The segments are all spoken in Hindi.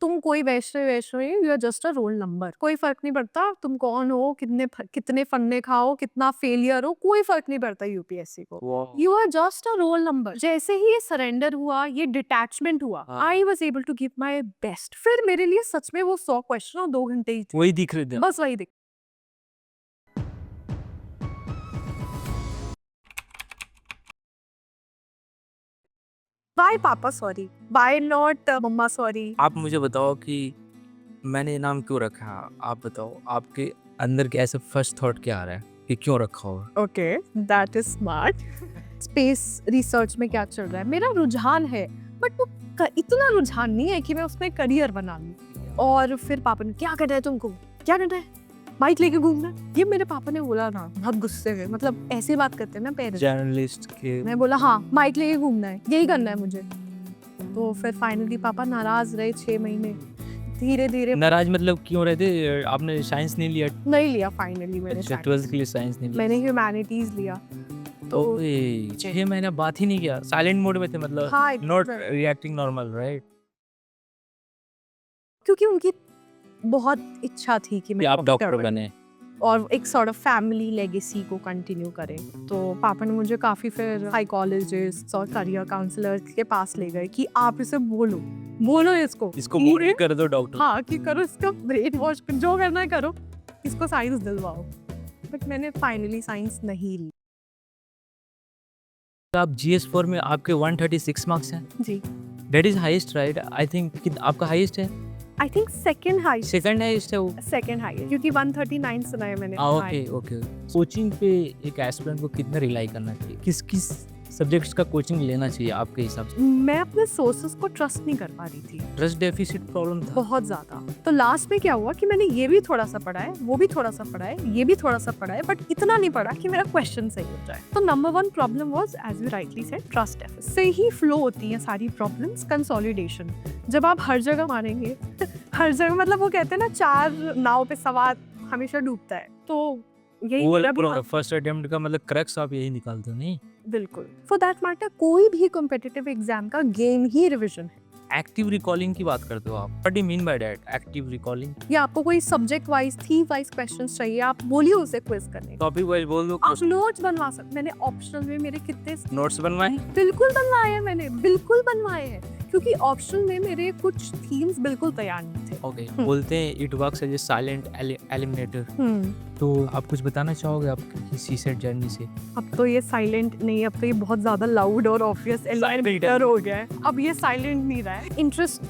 तुम कोई Vaishnav you are just a roll number. कोई फर्क नहीं पड़ता तुम कौन हो, कितने फन्ने खाओ, कितना फेलियर हो, कोई फर्क नहीं पड़ता यूपीएससी को। वाह। You are just a roll number. जैसे ही ये सरेंडर हुआ, ये डिटैचमेंट हुआ, हाँ। I was able to give my best. फिर मेरे लिए सच में वो 100 क्वेश्चन और 2 घंटे ही थे। वही दिख रहे थे। बस वही दिख। बाय पापा सॉरी, बाय नॉट मम्मा सॉरी। आप मुझे बताओ कि मैंने ये नाम क्यों रखा? आप बताओ, आपके अंदर के ऐसे फर्स्ट थॉट क्या आ रहा है कि क्यों रखा हो? Okay, that is smart. Space research में क्या चल रहा है, मेरा रुझान है, बट वो इतना रुझान नहीं है कि मैं उसमें करियर बना लूं। और फिर पापा ने, क्या करना है तुमको, क्या करना है, बाइक लेके घूमना है? ये मेरे पापा ने बोला ना, बहुत गुस्से में, मतलब ऐसे बात करते हैं ना पेरेंट्स। जर्नलिस्ट के मैं बोला हाँ, बाइक लेके घूमना है, यही करना है मुझे। तो फिर फाइनली पापा नाराज रहे 6 महीने। धीरे धीरे नाराज मतलब क्यों रहे थे? आपने साइंस नहीं लिया? नहीं लिया फाइनली मैंने। अच्छा, 12th के लिए साइंस नहीं लिया? मैंने ह्यूमैनिटीज लिया। तो 6 महीने बात ही नहीं किया, साइलेंट मोड में थे मतलब। हाँ, नॉट रिएक्टिंग नॉर्मल, राइट? क्योंकि उनकी बहुत इच्छा थी कि मैं आप डॉक्टर बने और एक सॉर्ट ऑफ फैमिली लेगेसी को कंटिन्यू करें। तो पापा ने मुझे काफ़ी फिर साइकोलॉजिस्ट और करियर काउंसलर के पास ले गए कि आप इसे बोलो इसको कि बोल कर दो डॉक्टर। हाँ, कि करो इसका ब्रेन वॉश, जो करना है करो, इसको साइंस दिलवाओ। बट मैंने फाइनली साइंस नहीं ली। आप GS4 में आपके 136 मार्क्स हैं। जी, that is highest, right? I think आपका हाईएस्ट है। I think second highest. Second highest है वो। सेकंड हाईएस्ट, क्योंकि 139 सुना है मैंने। Okay okay. कोचिंग पे एक एस्पिरेंट को कितना रिलाई करना चाहिए? किस किस सब्जेक्ट्स का कोचिंग लेना चाहिए आपके हिसाब से? मैं अपने सोर्सेस को ट्रस्ट नहीं कर पा रही थी, ट्रस्ट डेफिसिट प्रॉब्लम था बहुत ज्यादा। तो लास्ट में क्या हुआ कि मैंने ये भी थोड़ा सा पढ़ा है, वो भी थोड़ा सा पढ़ा है, ये भी थोड़ा सा पढ़ा है, बट इतना नहीं पढ़ा कि मेरा क्वेश्चन सही हो जाए। तो number 1 problem was, as you rightly said, trust deficit. से ही फ्लो होती है सारी प्रॉब्लम्स। कंसोलिडेशन, जब आप हर जगह मारेंगे हर जगह, मतलब वो कहते हैं ना, 4 नाव पे सवार हमेशा डूबता है। तो यही फर्स्ट अटेम्प्ट का मतलब क्रक्स आप यही निकालते हो, नहीं? बिल्कुल। फॉर दैट मैटर, कोई भी कॉम्पिटिटिव एग्जाम का गेम ही रिवीजन है। एक्टिव रिकॉलिंग की बात करते हो आप? What do you mean by that, active recalling? या आपको कोई subject wise, theme wise questions चाहिए, आप बोलिए उसे क्विज करने। टॉपिक वाइज बोल दो। आप नोट्स बनवा सकते। मैंने ऑप्शनल में मेरे कितने नोट्स बनवाए? बिल्कुल बनवाए हैं, मैंने बिल्कुल बनवाए हैं, क्योंकि ऑप्शनल में मेरे कुछ थीम्स बिल्कुल तैयार नहीं थे। ओके। बोलते हैं it works as a silent eliminator. तो आप कुछ बताना चाहोगे आपकी सीसेट जर्नी से? अब तो ये साइलेंट नहीं, अब तो ये बहुत ज्यादा लाउड और ऑब्वियस एलिमिनेटर हो गया है। अब ये साइलेंट नहीं रहा है। इंटरेस्ट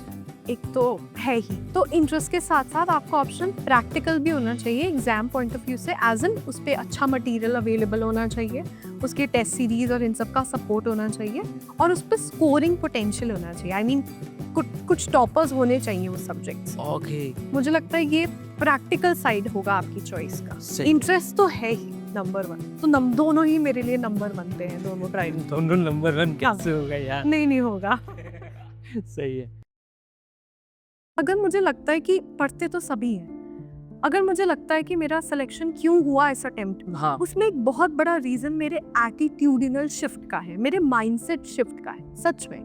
एक तो है ही, तो इंटरेस्ट के साथ साथ आपका ऑप्शन प्रैक्टिकल भी होना चाहिए एग्जाम पॉइंट ऑफ व्यू से, एज एन उस पर अच्छा मटेरियल अवेलेबल होना चाहिए, उसके टेस्ट सीरीज और इन सब का सपोर्ट होना चाहिए, और उस पर स्कोरिंग पोटेंशियल होना चाहिए। आई मीन कुछ टॉपर्स होने चाहिए उस सब्जेक्ट। ओके। मुझे लगता है ये प्रैक्टिकल साइड होगा आपकी चॉइस का। इंटरेस्ट तो है ही नंबर 1, तो दोनों ही मेरे लिए नंबर 1 पे हैं, दोनों प्राइवेट। दोनों नंबर 1 कैसे होगा यार? नहीं होगा। सही है। अगर मुझे लगता है कि पढ़ते तो सभी हैं, अगर मुझे लगता है कि मेरा सिलेक्शन क्यों हुआ इस अटेम्प्ट में, हाँ। उसमें एक बहुत बड़ा रीजन मेरे एटीट्यूडिनल शिफ्ट का है, मेरे माइंडसेट शिफ्ट का है, सच में।